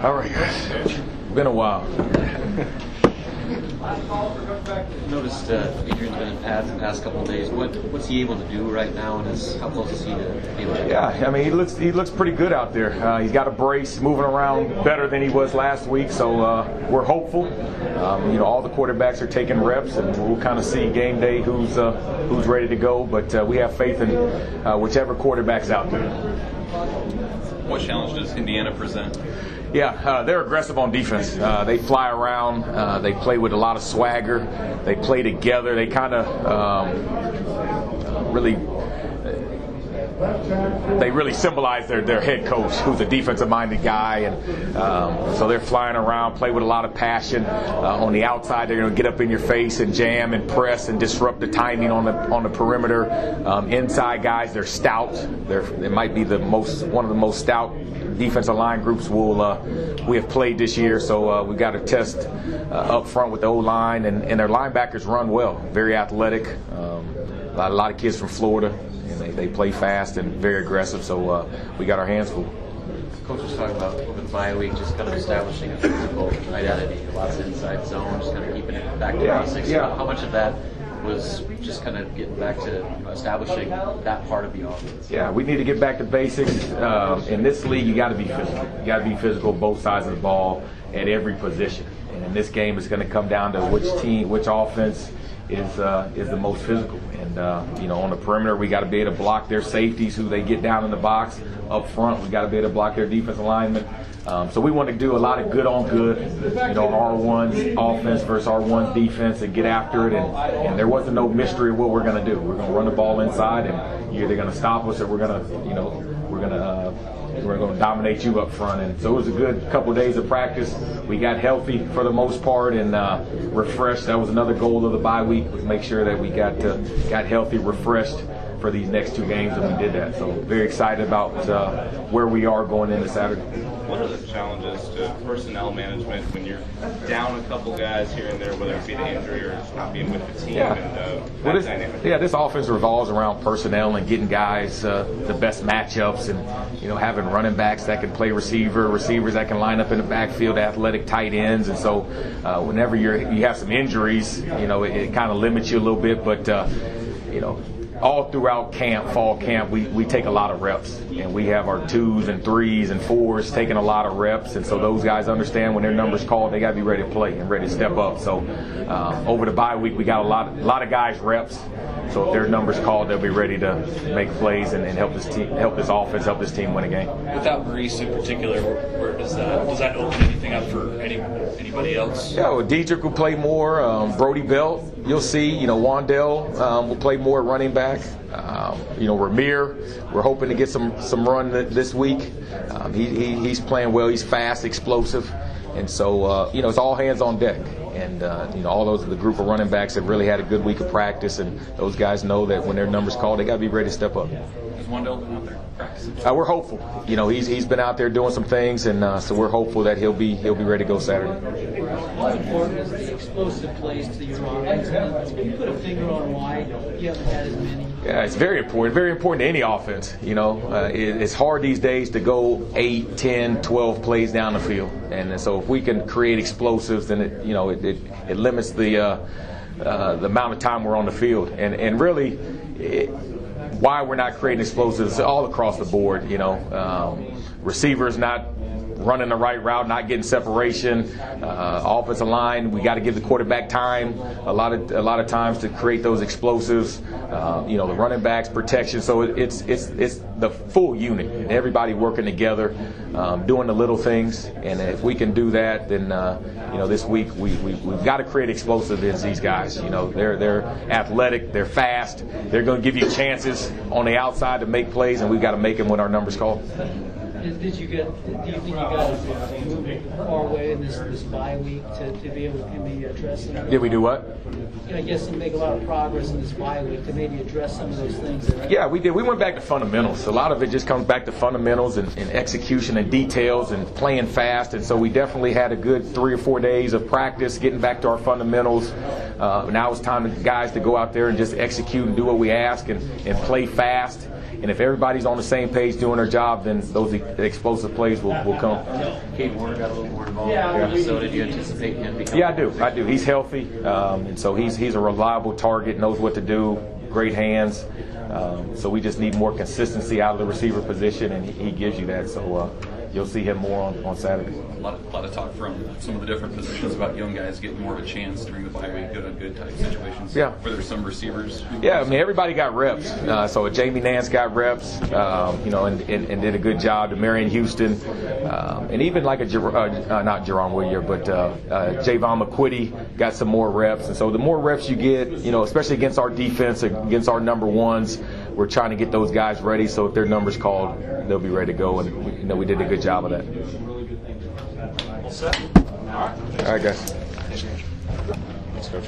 All right, guys. Been a while. Noticed Adrian's been in pads the past couple of days. What's he able to do right now, and how close is he to able to? Yeah, I mean he looks pretty good out there. He's got a brace, moving around better than he was last week. So we're hopeful. All the quarterbacks are taking reps, and we'll kind of see game day who's ready to go. But we have faith in whichever quarterback's out there. What challenge does Indiana present? Yeah, they're aggressive on defense. They fly around. They play with a lot of swagger. They play together. They kind of really symbolize their head coach, who's a defensive-minded guy, and so they're flying around, play with a lot of passion. On the outside, they're going to get up in your face and jam and press and disrupt the timing on the perimeter. Inside guys, they're stout. It might be one of the most stout defensive line groups we have played this year. So we've got to test up front with the O-line, and their linebackers run well, very athletic. A lot of kids from Florida. They play fast and very aggressive, so we got our hands full. Coach was talking about over the bye week, just kind of establishing a physical identity, lots of inside zone, just kind of keeping it back to basics. Yeah. How much of that was just kind of getting back to establishing that part of the offense? Yeah, we need to get back to basics. In this league, you got to be physical. You got to be physical both sides of the ball at every position. And in this game, it's going to come down to which offense is the most physical. And on the perimeter, we got to be able to block their safeties, who they get down in the box. Up front, we got to be able to block their defensive linemen. So we want to do a lot of good on good, R1's offense versus R1's defense, and get after it. And there wasn't no mystery of what we're going to do. We're going to run the ball inside, and you're either going to stop us or we're going to dominate you up front. And so it was a good couple of days of practice. We got healthy for the most part and refreshed. That was another goal of the bye week, was make sure that we got healthy, refreshed for these next two games, and we did that. So very excited about where we are going into Saturday. What are the challenges to personnel management when you're down a couple guys here and there, whether it be the injury or just not being with the team? This offense revolves around personnel and getting guys the best matchups, and having running backs that can play receivers that can line up in the backfield, athletic tight ends, and so whenever you have some injuries, it kind of limits you a little bit, but all throughout fall camp, we take a lot of reps, and we have our 2s and 3s and 4s taking a lot of reps, and so those guys understand when their number's called, they got to be ready to play and ready to step up. So over the bye week, we got a lot of guys reps. So if their number's called, they'll be ready to make plays and help this team, help this offense, help this team win a game. Without Maurice in particular, where does that open anything up for anybody else? Yeah, well, Diedrich will play more. Brody Belt, you'll see. Wandell will play more running back. Ramir, we're hoping to get some run this week. He's playing well. He's fast, explosive, and so it's all hands on deck. And all those are the group of running backs that really had a good week of practice, and those guys know that when their number's called, they got to be ready to step up. Has Wandell been out there practicing? We're hopeful. He's been out there doing some things, and so we're hopeful that he'll be ready to go Saturday. How important is the explosive plays to your offense? Can you put a finger on why you haven't had as many? Yeah, it's very important. Very important to any offense. It's hard these days to go 8, 10, 12 plays down the field, and so if we can create explosives, then it limits the amount of time we're on the field, and really. Why we're not creating explosives all across the board, receivers not running the right route, not getting separation, offensive line, we got to give the quarterback time a lot of times to create those explosives, the running backs, protection. So it's the full unit, everybody working together, doing the little things, and if we can do that, then this week we've got to create explosives in these guys. They're athletic, they're fast, they're going to give you chances on the outside to make plays, and we've got to make them when our number's called. Do you think you guys moved far away in this bye week to be able to maybe address them? Did we do what? I guess you make a lot of progress in this bye week to maybe address some of those things. Yeah, we did. We went back to fundamentals. A lot of it just comes back to fundamentals and execution and details and playing fast. And so we definitely had a good 3 or 4 days of practice, getting back to our fundamentals, Now it's time for guys to go out there and just execute and do what we ask and play fast. And if everybody's on the same page doing their job, then those explosive plays will come. Kate Warner got a little more involved in Minnesota. Do you anticipate him becoming? Yeah, I do. He's healthy, and so he's a reliable target, knows what to do, great hands. So we just need more consistency out of the receiver position, and he gives you that. So you'll see him more on Saturday. A lot of talk from some of the different positions about young guys getting more of a chance during the bye week, good on good type situations. Yeah. Were there some receivers? Yeah, I mean everybody got reps. So Jamie Nance got reps, and did a good job. Marion Houston, and even like not Jerome Willier, but Javon McQuitty got some more reps. And so the more reps you get, especially against our defense, against our number ones, we're trying to get those guys ready. So if their number's called, they'll be ready to go. And we did a good job of that. All right, guys. Thanks, Coach.